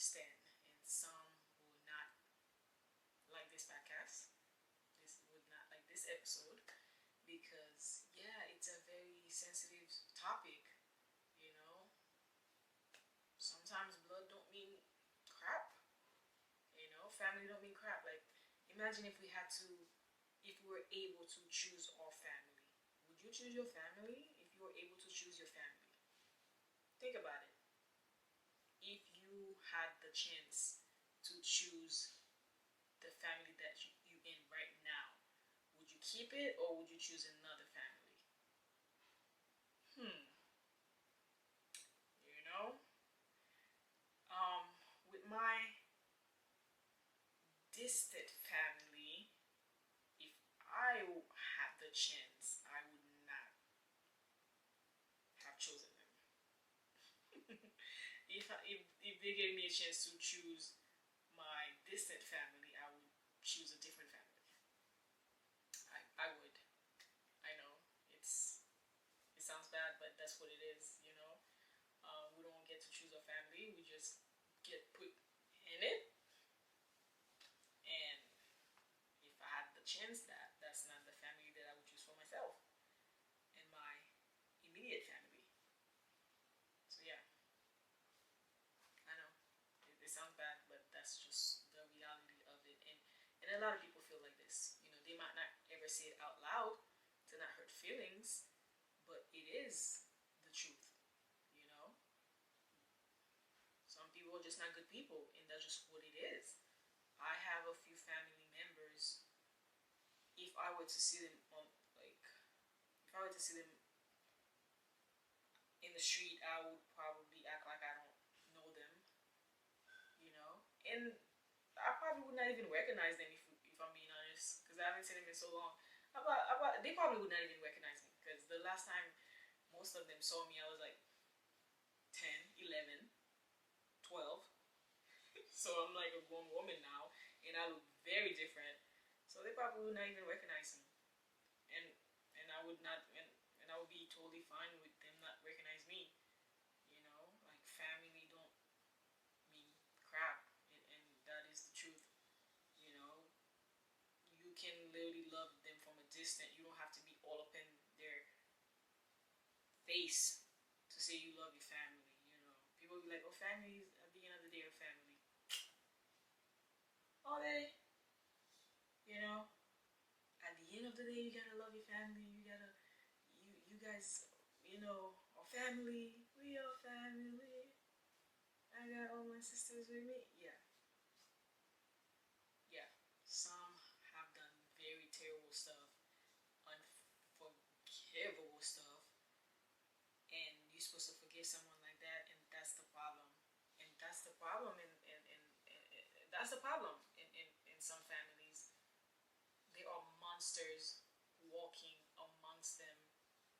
understand, and some will not like this podcast. This would not like this episode because yeah, it's a very sensitive topic. You know, sometimes blood don't mean crap. You know, family don't mean crap. Like, imagine if we had to, if we were able to choose our family. Would you choose your family if you were able to choose your family? Think about it. If you had the chance to choose the family that you in right now, would you keep it or would you choose another family? Hmm. You know, um, with my distant family, if I had the chance, I would not have chosen them. If they gave me a chance to choose my distant family, I would choose a different family. I would. I know it sounds bad, but that's what it is. You know, we don't get to choose our family. We just get put in it. And if I had the chance, that's not the family that I would choose for myself and my immediate family. So yeah, I know it sounds bad, but that's just the reality of it. And a lot of people feel like this. You know, they might not ever say it out loud to not hurt feelings, but it is the truth. You know, some people are just not good people, and that's just what it is. I have a few family members. If I were to see them on like, if I were to see them in the street, I would probably act like I don't know them. You know, and I probably would not even recognize them if I'm being honest, because I haven't seen them in so long. They probably would not even recognize me because the last time most of them saw me, I was like 10, 11, 12. So I'm like a grown woman now, and I look very different. So they probably would not even recognize me, and and I would not, and I would be totally fine with them not recognize me. You know, like family don't mean crap, and that is the truth. You know, you can literally love them from a distance. You don't have to be all up in their face to say you love your family. You know, people be like, "Oh, families at the end of the day are family." Are they? You know, at the end of the day, you gotta love your family. You guys, you know, are family. We are family. I got all my sisters with me. Yeah, yeah. Some have done very terrible stuff, unforgivable stuff, and you're supposed to forgive someone like that, and that's the problem. And that's the problem in that's the problem in some families. There are monsters walking amongst them,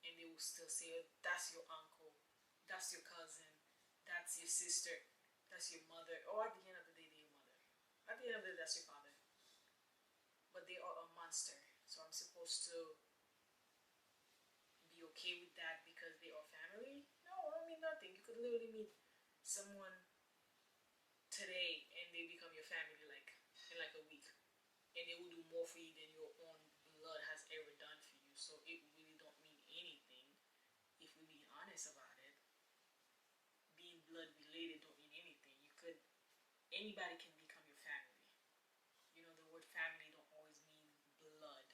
and they will still say, "Oh, that's your uncle, that's your cousin, that's your sister, that's your mother," or at the end of the day, they're your mother. At the end of the day, that's your father. But they are a monster. So I'm supposed to be okay with that because they are family? No, I don't mean nothing. You could literally meet someone today and they become your family like in like a week. And they will do more for you than your own blood has ever done for you. So it really don't mean anything if we be honest about it. Being blood related don't mean anything. You could anybody can become your family. You know the word family don't always mean blood.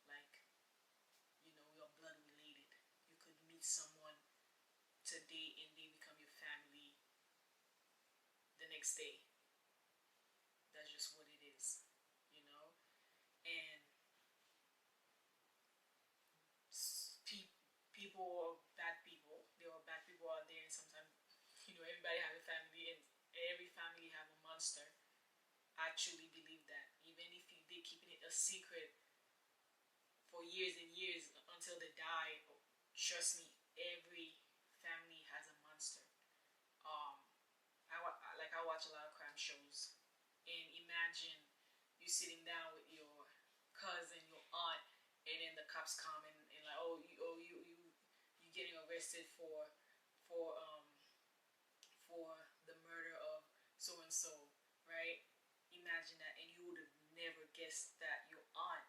Like, you know, you're blood related. You could meet someone today and they become your family the next day. That's just what it is, you know. And people are bad people. There are bad people out there, and sometimes, you know, everybody has a family, and every family have a monster. I truly believe that. Even if they keeping it a secret for years and years until they die, trust me, every family has a monster. Um, I watch a lot of crime shows, and imagine you sitting down with your cousin, your aunt, and then the cops come and like, you getting arrested for for the murder of so soul, right? Imagine that, and you would have never guessed that your aunt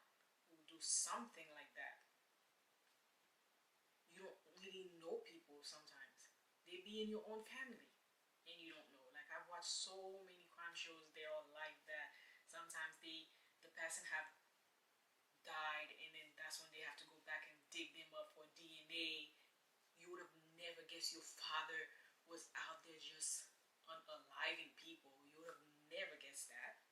would do something like that. You don't really know people sometimes. They be in your own family, and you don't know. Like I've watched so many crime shows, they're all like that. Sometimes the person have died, and then that's when they have to go back and dig them up for DNA. You would have never guessed your father was out there just unaliving people. You would have never guessed that.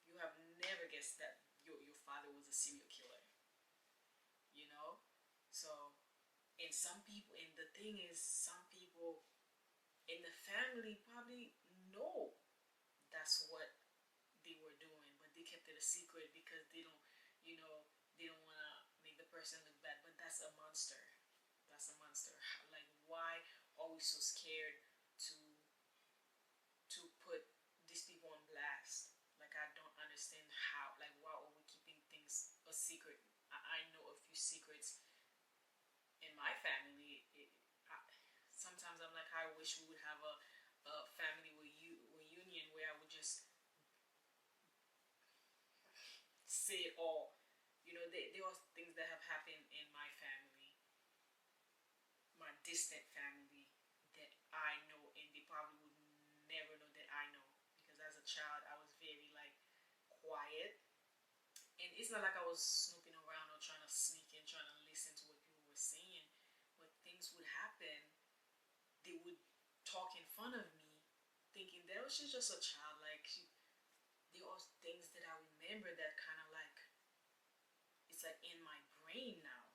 You have never guessed that your father was a serial killer, you know? So, and some people, and the thing is, some people in the family probably know that's what they were doing, but they kept it a secret because they don't, you know, they don't want to make the person look bad. But that's a monster. That's a monster. Like, why are we so scared to put these people on blast? Like, I don't understand how. Like, why are we keeping things a secret? I know a few secrets in my family. Sometimes I'm like, I wish we would have a family reunion where I would just say it all. You know, there are things that have happened in my family, my distant family, that I know, and they probably would never know that I know. Because as a child, I was very like quiet, and it's not like I was snooping around or trying to sneak in, trying to listen to what people were saying. But things would happen, they would talk in front of me, thinking that oh, she's just a child. Like there are things that I remember that kind of like it's like in my brain now.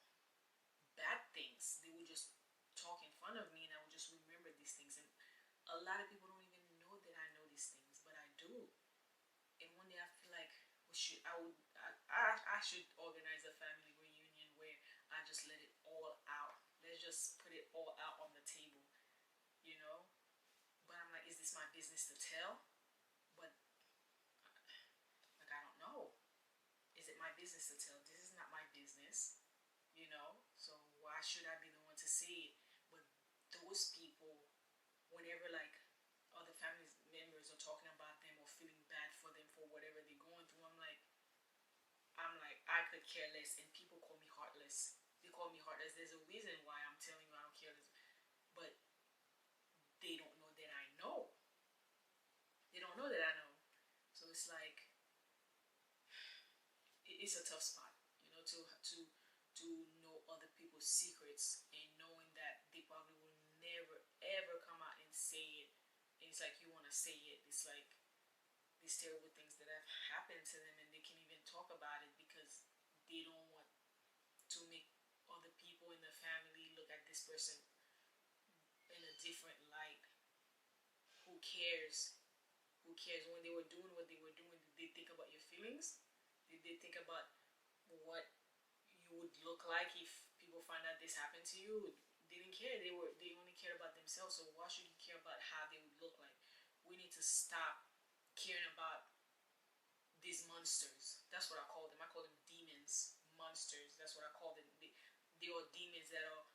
Bad things. They would just talk in front of me, and I would just remember these things. And a lot of people don't even know that I know these things, but I do. And one day I feel like we should. I should organize a family reunion where I just let it all out. Let's just put it all out on the table, you know. But I'm like, is this my business to tell? But like, I don't know. Is it my business to tell? This is not my business, you know. So why should I be the one to say it? But those people, whenever like other family members are talking about them or feeling bad for them for whatever they're going through, I'm like I could care less, and people call me heartless. They call me heartless. There's a reason why I'm telling you I don't care, but they don't know that I know. They don't know that I know. So it's like it's a tough spot, you know, to know other people's secrets and knowing that they probably will never ever come out and say it. And it's like you want to say it. It's like these terrible things that have happened to them, and they can even talk about it because they don't want to make other people in the family look at this person in a different light. Who cares? Who cares? When they were doing what they were doing, did they think about your feelings? Did they think about what you would look like if people find out this happened to you? They didn't care. They only cared about themselves. So why should you care about how they would look like? We need to stop caring about these monsters. That's what I call them. I call them demons, monsters. That's what I call them. They are demons that are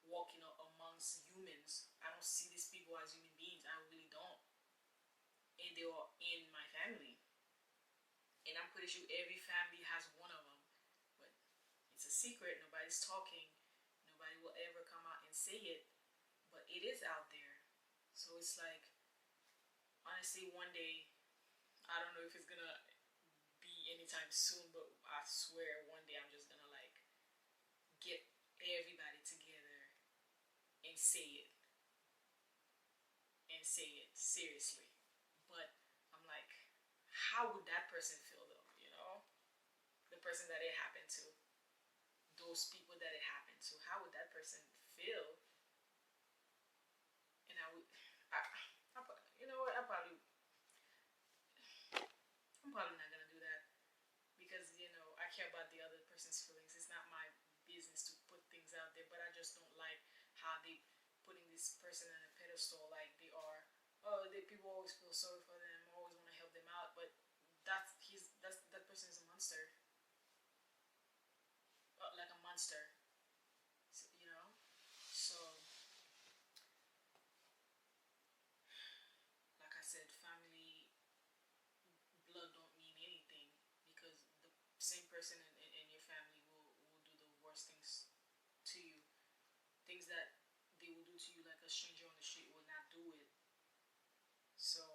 walking amongst humans. I don't see these people as human beings. I really don't. And they are in my family. And I'm pretty sure every family has one of them. But it's a secret. Nobody's talking. Nobody will ever come out and say it. But it is out there. So it's like, honestly, one day, I don't know if it's gonna be anytime soon, but I swear one day I'm just gonna like get everybody together and say it seriously. But I'm like, how would that person feel though? You know, the person that it happened to, those people that it happened to, how would that person feel? And I would, you know what? I'm probably not gonna do that because you know I care about the other person's feelings. It's not my business to put things out there, but I just don't like how they putting this person on a pedestal like they are. Oh, people always feel sorry for them, always want to help them out, but that person is a monster, like a monster, so, you know. So, like I said, family things that they will do to you like a stranger on the street will not do it. So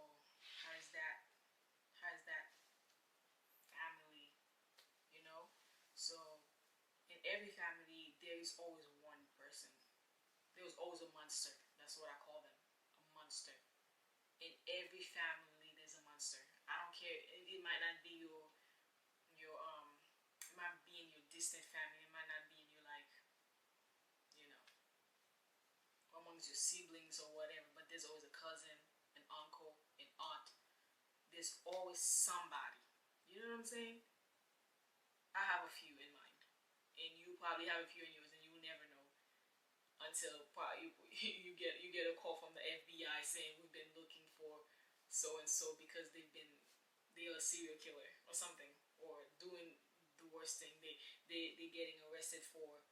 how is that? How is that family? You know. So in every family, there is always one person. There was always a monster. That's what I call them, a monster. In every family, there's a monster. I don't care. It might not be your. It might be in your distant family. It might not be in your like you know amongst your siblings or whatever. But there's always a cousin, an uncle, an aunt. There's always somebody. You know what I'm saying? I have a few in mind, and you probably have a few in yours, and you will never know until probably you get a call from the FBI saying we've been looking for so and so because they're a serial killer or something or doing the worst thing. They getting arrested for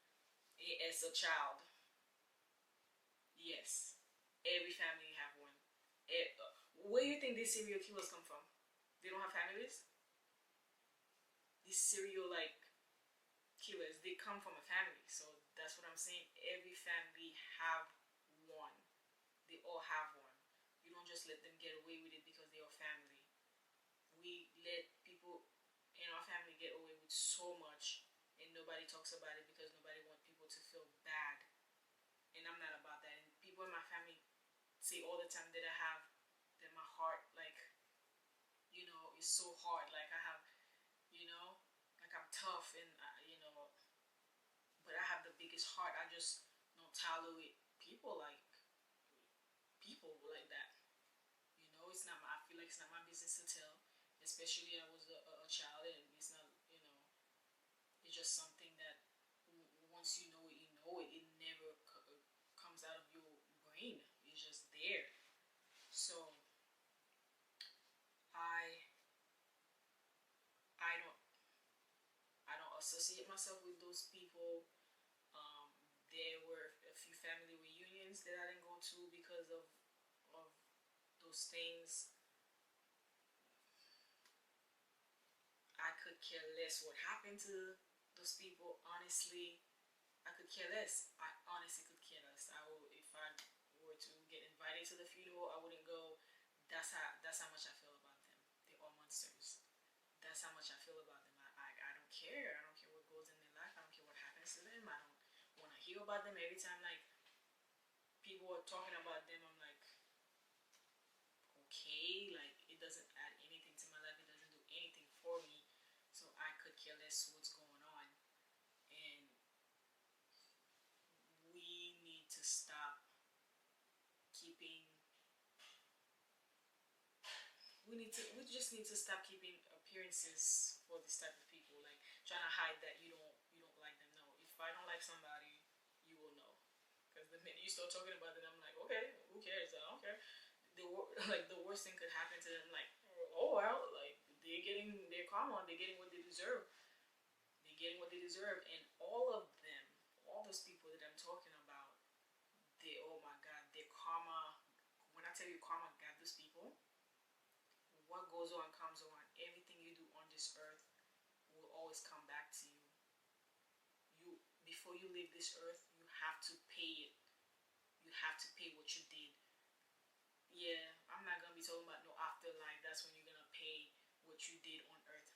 as a child. Yes, every family have one. Where do you think these serial killers come from? They don't have families. These serial like killers, they come from a family. So that's what I'm saying. Every family have one. They all have one. You don't just let them get away with it because they are family. We let people in our family get away with so much and nobody talks about it because nobody wants people to feel bad. And I'm not about that. And people in my family say all the time that I have that my heart is so hard. Like I have, like I'm tough and but I have the biggest heart. I just don't tolerate people like that. It's not. I feel like it's not my business to tell. Especially I was a child, and it's not. It's just something that once you know it, you know it. It never comes out of your brain. It's just there. So I I don't I don't associate myself with those people. Um, there were a few family reunions that I didn't go to because of those things. I could care less what happened to those people. Honestly, I could care less. I honestly could care less. I will if I were to get invited to the funeral, I wouldn't go. That's how much I feel about them. They're all monsters. That's how much I feel about them. I don't care. I don't care what goes in their life. I don't care what happens to them. I don't want to hear about them every time. Like people are talking about them, I'm like, okay, like it doesn't add anything to my life. It doesn't do anything for me. So I could care less what's going on. And we need to stop keeping. We just need to stop keeping appearances for this type of people. Like trying to hide that you don't like them. No, if I don't like somebody, you will know. Because the minute you start talking about them, I'm like, okay, who cares? I don't care. Like the worst thing could happen to them. Like, oh well, like they're getting their karma. They're getting what they deserve. They're getting what they deserve, and all of them, all those people that I'm talking about, they oh my god, their karma. When I tell you karma got those people, what goes on comes on. Everything you do on this earth will always come back to you. You before you leave this earth, you have to pay it. You have to pay what you did. Yeah, I'm not gonna be talking about no afterlife. That's when you're gonna pay what you did on earth.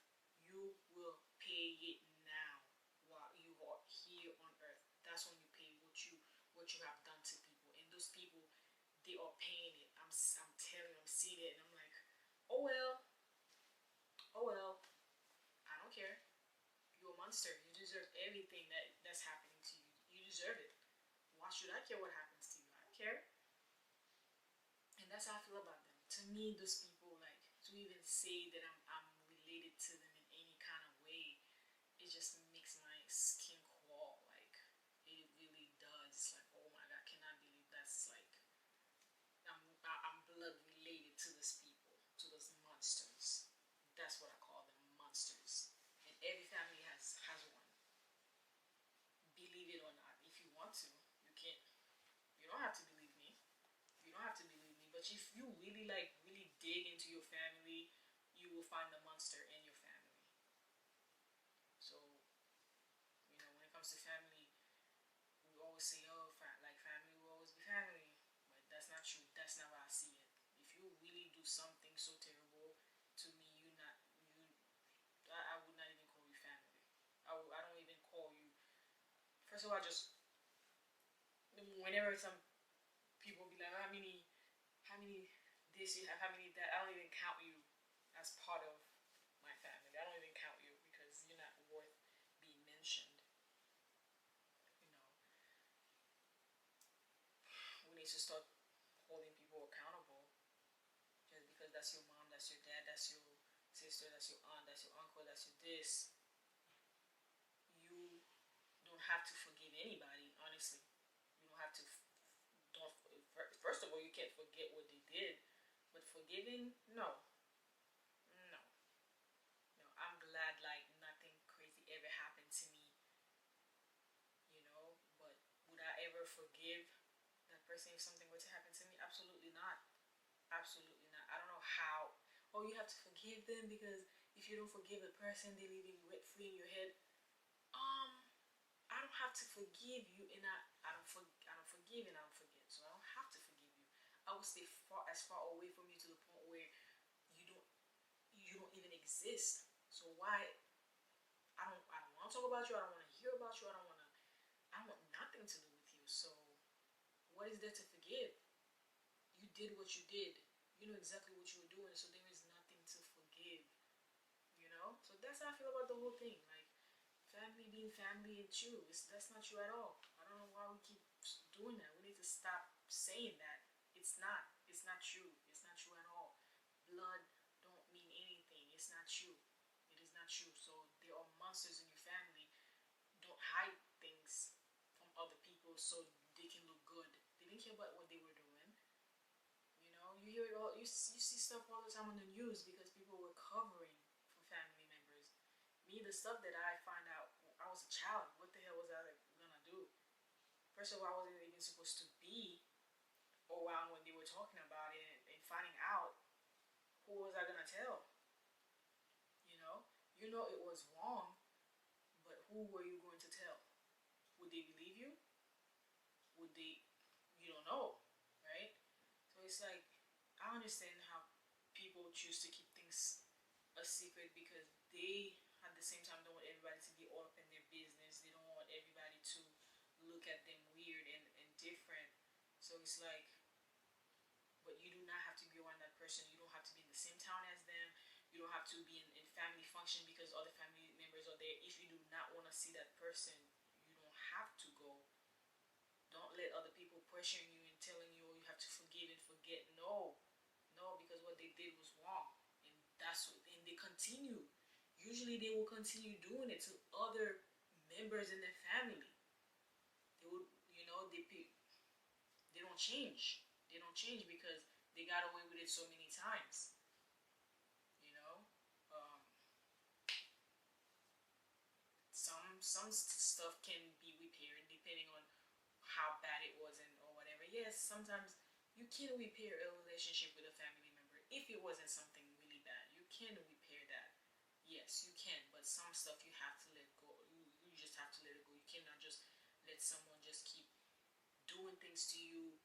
You will pay it now while you are here on earth. That's when you pay what you have done to people. And those people, they are paying it. I'm telling you, I'm seeing it, and I'm like, oh well, oh well. I don't care. You're a monster. You deserve everything that's happening to you. You deserve it. Why should I care what happens to you? I don't care. And that's how I feel about them. To me, those people, like, to even say that I'm related to them in any kind of way, it just makes my skin crawl. Like, it really does. Like, oh my god, I cannot believe that's like, I'm blood related to those people, to those monsters. That's what I call them, monsters. And every family has one. Believe it or not, if you want to, you can. You don't have to believe me. You don't have to believe me, but if you really really dig into your family, you will find the monster in your family. So when it comes to family, we always say, oh, like do something so terrible to me, I would not even call you family. I don't even call you. First of all, I just whenever some people be like, how many this you have, how many that, I don't even count you as part of my family. I don't even count you because you're not worth being mentioned. You know, we need to start holding people accountable just because that's your mom, that's your dad, that's your sister, that's your aunt, that's your uncle, that's your this. You don't have to forgive anybody, honestly. You don't have to. Don't. First of all, you can't forget what they did, but forgiving, no, no, no. I'm glad like nothing crazy ever happened to me, But would I ever forgive that person if something were to happen to me? Absolutely not. Absolutely not. I don't know how. Oh, you have to forgive them because if you don't forgive the person, they leave it rent free in your head. Um, I don't have to forgive you, and I don't forgive and I don't forget. So I don't have to forgive you. I will stay far away from you to the point where you don't you don't even exist. So why I don't want to talk about you. I don't want to hear about you. I want nothing to do with you. So what is there to forgive? You did what you did. You know exactly what you were doing. So there is nothing to forgive. So that's how I feel about the whole thing. Like family being family and you, that's not you at all. I don't know why we keep doing that. We need to stop saying that. It's not. It's not you. It's not you at all. Blood don't mean anything. It's not you. It is not you. So there are monsters in your family. Don't hide things from other people so they can look good. They didn't care about what they were doing. You hear it all. You see stuff all the time on the news because people were covering for family members. Me, the stuff that I find out, I was a child. What the hell was I like, gonna do? First of all, I wasn't even supposed to be around when they were talking about it and finding out. Who was I gonna tell? You know it was wrong, but who were you going to tell? Would they believe you? Would they? You don't know, right? So it's like I understand how people choose to keep things a secret because they at the same time don't want everybody to be all up in their business. They don't want everybody to look at them weird and different. So it's like, but you do not have to be around that person. You don't have to be in the same town as them. You don't have to be in family function because other family members are there. If you do not want to see that person, you don't have to go. Don't let other people pressuring you and telling you, oh, you have to forgive and forget. No, no, because what they did was wrong, and and they continue. Usually, they will continue doing it to other members in their family. They would, they don't change. They don't change because they got away with it so many times. You know, um, some stuff can be repaired depending on how bad it was and or whatever. Yes, sometimes you can repair a relationship with a family member if it wasn't something really bad. You can repair that. Yes, you can, but some stuff you have to let go. You just have to let it go. You cannot just let someone just keep doing things to you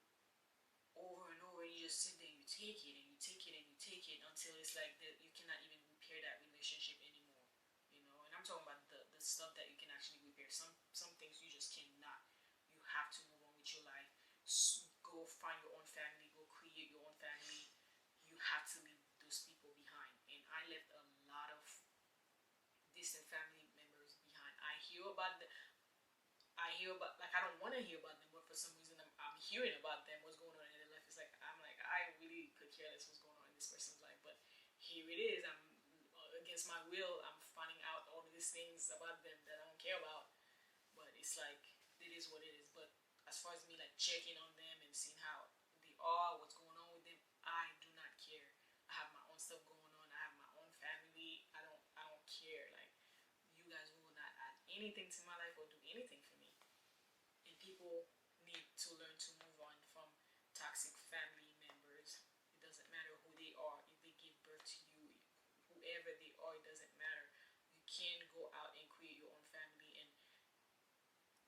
over and over, and you just sit there and you take it and you take it and you take it until it's like that you cannot even repair that relationship anymore. And I'm talking about the stuff that you can actually repair. Some things you just cannot. You have to move on with your life. Go find your own family. Go create your own family. You have to leave those people behind. And I left a lot of distant family members behind. I hear about, like, I don't want to hear about them, but for some reason I'm hearing about them. What's going on in their life? It's like I'm like I really could care less what's going on in this person's life, but here it is. I'm against my will. I'm finding out all of these things about them that I don't care about. But it's like it is what it is. But as far as me like checking on them and seeing how they are, what's going on with them, I do not care. I have my own stuff going on. I have my own family. I don't care. Like you guys will not add anything to my life or do anything for me. And people need to learn to move on from toxic family members. It doesn't matter who they are. If they give birth to you, whoever they are, it doesn't matter. You can go out and create your own family and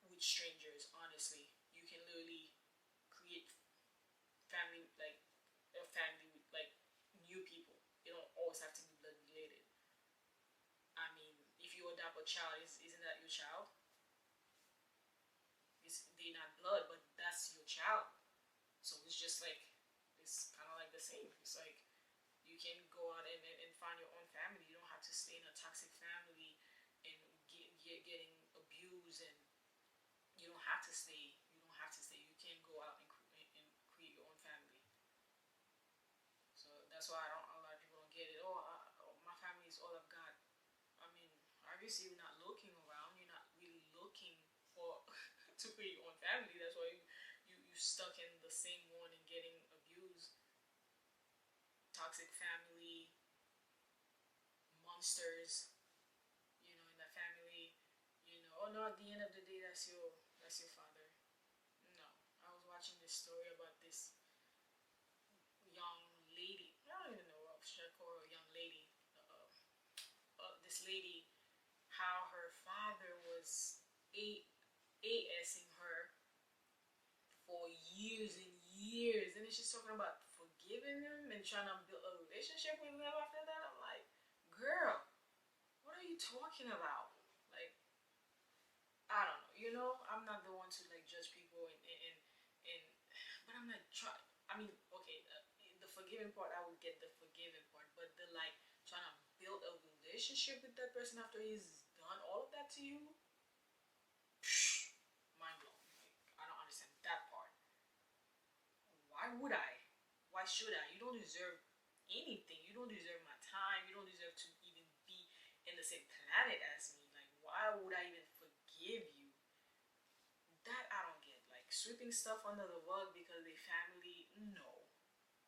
with strangers. Honestly, you can literally create family like a family with like always have to be blood related. I mean, if you adopt a child, isn't that your child? They're not blood, but that's your child. So it's just like, it's kind of like the same. It's like you can go out and find your own family. You don't have to stay in a toxic family and getting abused, and you don't have to stay. You don't have to stay. You can go out and create your own family. So that's why a lot of people don't get it. Oh, my family is all I've got. I mean, obviously you're not looking around. You're not really looking for to create your own family. That's why you stuck in the same one and getting abused. Toxic family, monsters, in that family. Oh no, at the end of the day, that's your father. No, I was watching this story about this young lady. I don't even know what should I call her, a young lady. This lady, how her father was a ASing her for years and years, and then she's talking about forgiving him and trying to build a relationship with him after that. I'm like, girl, what are you talking about? Like, I don't know. I'm not the one to like judge people and but I'm not trying. I mean, okay, the forgiving part, I would get the forgiving part, but the like trying to build a relationship with that person after he's done all of that to you, mind blown. Like, I don't understand that part. Why would I? Why should I? You don't deserve anything. You don't deserve my time. You don't deserve to even be in the same planet as me. Like, why would I even forgive you? That I don't get. Like, sweeping stuff under the rug because they family. No,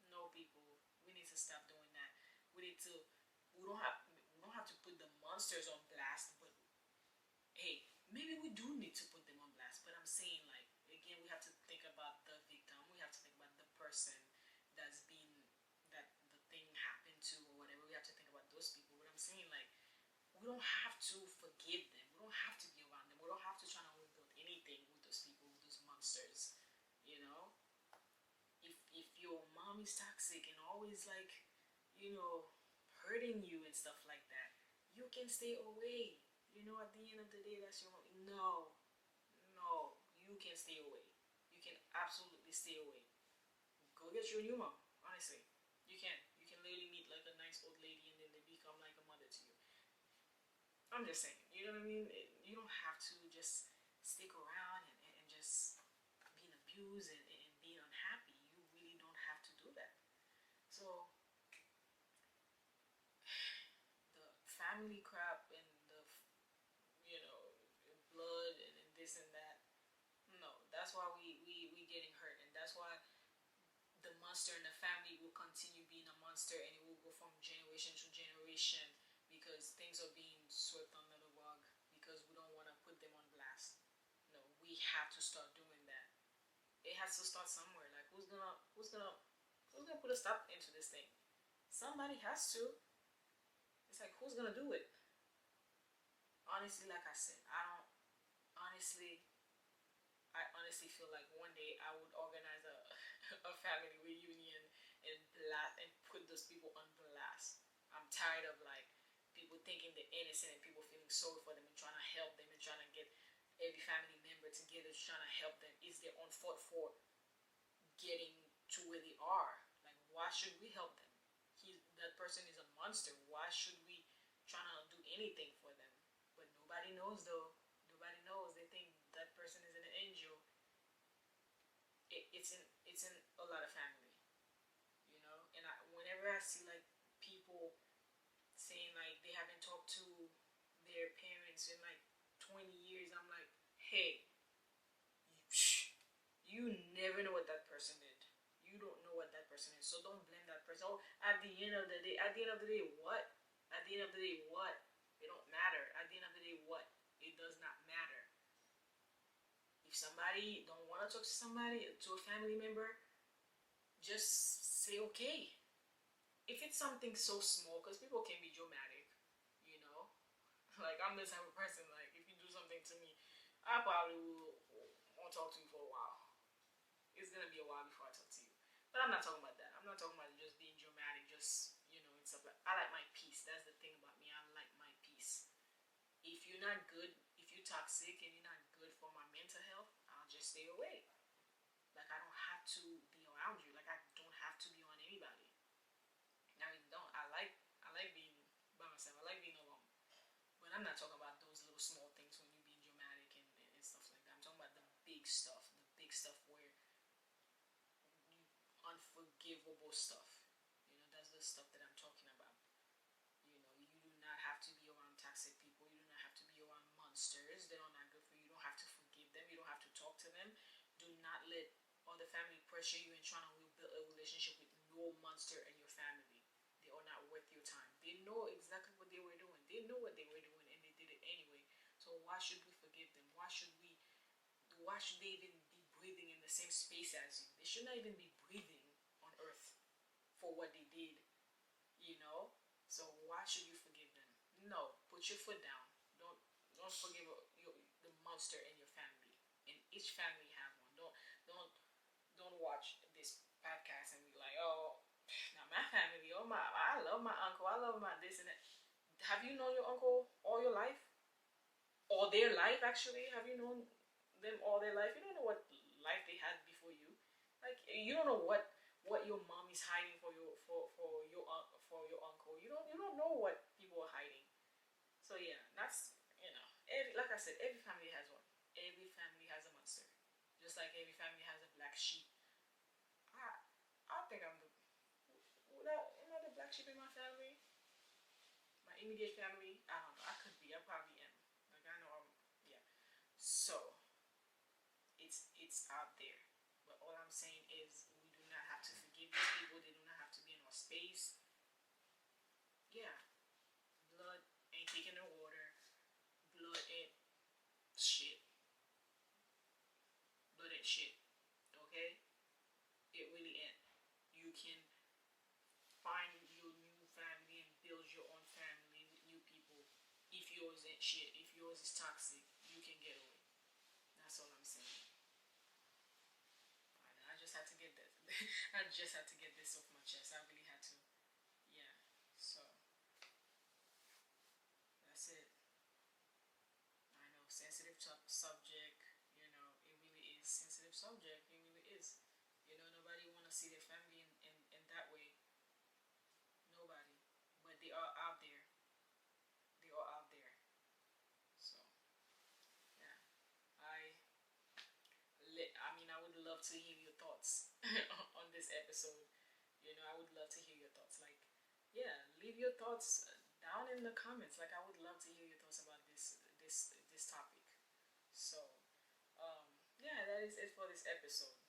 no, people. We need to stop doing that. We need to. We don't have to put the monsters on blast, but hey, maybe we do need to put them on blast. But I'm saying, like, again, we have to think about the victim. We have to think about the person that's been that the thing happened to or whatever. We have to think about those people. But I'm saying, like, we don't have to forgive them. We don't have to be around them. We don't have to try to rebuild anything with those people, with those monsters. You know, if your mom is toxic and always like, hurting you and stuff like that, you can stay away. At the end of the day, that's your mom. No, no, you can stay away. You can absolutely stay away. Go get your new mom. Honestly, you can. You can literally meet like a nice old lady and then they become like a mother to you. I'm just saying. You know what I mean? You don't have to just stick around and just being abused and being unhappy. You really don't have to do that. So the family crap and the blood and this and that. No, that's why we getting hurt, and that's why the monster in the family will continue being a monster, and it will go from generation to generation because things are being swept under the rug because we don't want to put them on blast. No, we have to start doing that. It has to start somewhere. Like, who's gonna put a stop into this thing? Somebody has to. It's like, who's gonna do it? Honestly, like I said, I honestly feel like one day I would organize a family reunion and put those people on blast. I'm tired of like people thinking they're innocent and people feeling sorry for them and trying to help them and trying to get every family member together trying to help them. It's their own fault for getting to where they are. Like, why should we help them? That person is a monster. Why should we try to do anything for them? But nobody knows though. Nobody knows. They think that person is an angel. It's in a lot of family, And whenever I see like people saying like they haven't talked to their parents in like 20 years, I'm like, hey, you never know what that person did. You don't know what that person is, so don't blame that person. Oh, at the end of the day, what? At the end of the day, what? It don't matter. At the end of the day, what? It does not matter. If somebody don't want to talk to somebody, to a family member, just say okay. If it's something so small, because people can be dramatic, you know. Like, I'm the type of person, like, if you do something to me, I probably won't talk to you for a while. It's gonna be a while before I talk to you. But I'm not talking about that. I'm not talking about just being dramatic. Just, it's a Like, I like my peace. That's the thing about me. I like my peace. If you're not good, if you're toxic and you're not good for my mental health, I'll just stay away. Like, I don't have to be around you. Like, I don't have to be on anybody. I really don't. I like being by myself. I like being alone. But I'm not talking about those little small things when you're being dramatic and stuff like that. I'm talking about the big stuff. The big stuff where you unforgivable stuff. That's the stuff that I'm talking about. You do not have to be around toxic people. You do not have to be around monsters that are not good for you. You don't have to forgive them. You don't have to talk to them. Do not let other family pressure you and trying to build a relationship with no monster in your family. They are not worth your time. They know exactly what they were doing. They know what they were doing and they did it anyway. So why should we forgive them? Why should they even be breathing in the same space as you? They should not even be breathing on earth for what they did, you know? So why should you forgive them? No, put your foot down. Don't forgive the monster in your family. And each family have one. Don't don't watch this podcast and be like, oh, now my family, oh my, I love my uncle, I love my this and that. Have you known your uncle all your life? All their life, actually? Have you known them all their life? You don't know what life they had before you. Like you don't know what your mom is hiding for your uncle. You don't know what people are hiding. So yeah, that's like I said, every family has one. Every family has a monster. Just like every family has a black sheep. I I think am I the black sheep in my family? My immediate family? I don't know. I could be. I probably am. Like I know yeah. So it's out there. But all I'm saying is we do not have to forgive these people. They do not have to be in our space. Yeah. Blood ain't taking the water. Blood ain't shit. Blood ain't shit. Okay? It really ain't. You can find your new family and build your own family with new people. If yours ain't shit, if yours is toxic, you can get away. That's all I'm saying. I just had to get that. I just had to get this off my chest. I really had to. Yeah. So that's it. I know sensitive subject. It really is sensitive subject. It really is. Nobody want to see their family in that way. Nobody. But they are out there. They are out there. So yeah. I would love to hear your thoughts on this episode. I would love to hear your thoughts. Like, yeah, leave your thoughts down in the comments. Like, I would love to hear your thoughts about this topic. So, yeah, that is it for this episode.